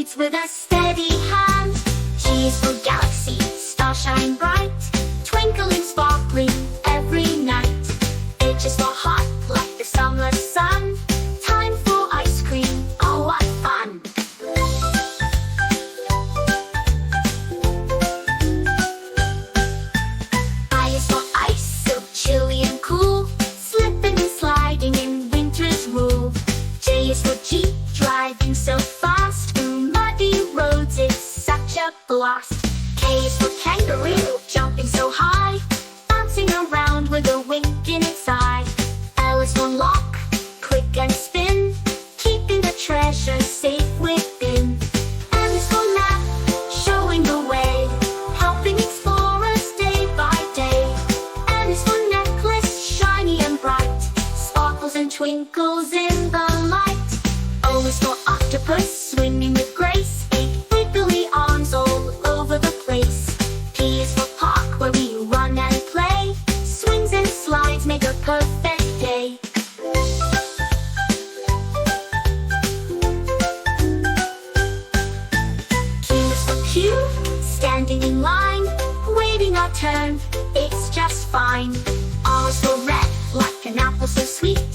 leads with a steady hand. G is for galaxy, stars shine bright, twinkling, sparkling every night. H is for hot, like the summer sun, time for ice cream, oh what fun. I is for ice, so chilly and cool, slipping and sliding in winter's rule. J is for Jeep, driving so fast through muddy roads, it's such a blast. K is for kangaroo, jumping so high, bouncing around with a wink in its eye. L is for lock, click and spin, keeping the treasure safe within. M is for map, showing the way, helping explorers day by day. N is for necklace, shiny and bright, sparkles and twinkles in the light. O is for octopus, swimming with grace, big wiggly arms all over the place. P is for park, where we run and play, swings and slides make a perfect day. Q is for queue, standing in line, waiting our turn, it's just fine. R is for red, like an apple so sweet,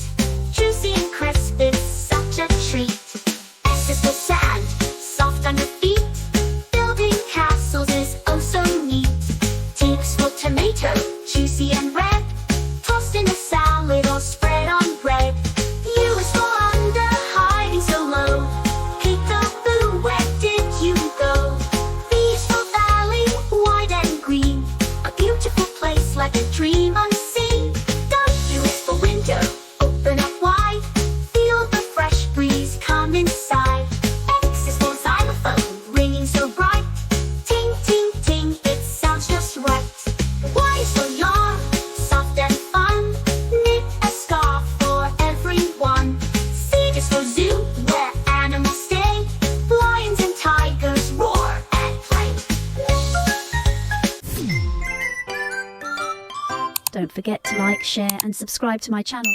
juicy and crisp, it's such a treat. S is for sand, soft under feet, building castles is oh so neat. T is for tomato, juicy and red, tossed in a salad or spread on bread. U is for under, hiding so low, peek-a-boo, where did you go? V is for valley, wide and green, a beautiful place like a dream unseen. W is for window, open up wide, feel the fresh breeze come inside. X is for xylophone, ringing so bright, ting, ting, ting, it sounds just right. Y is for yarn, soft and fun, knit a scarf for everyone. Z is for zoo, where animals stay, lions and tigers roar and play. Don't forget to like, share and subscribe to my channel.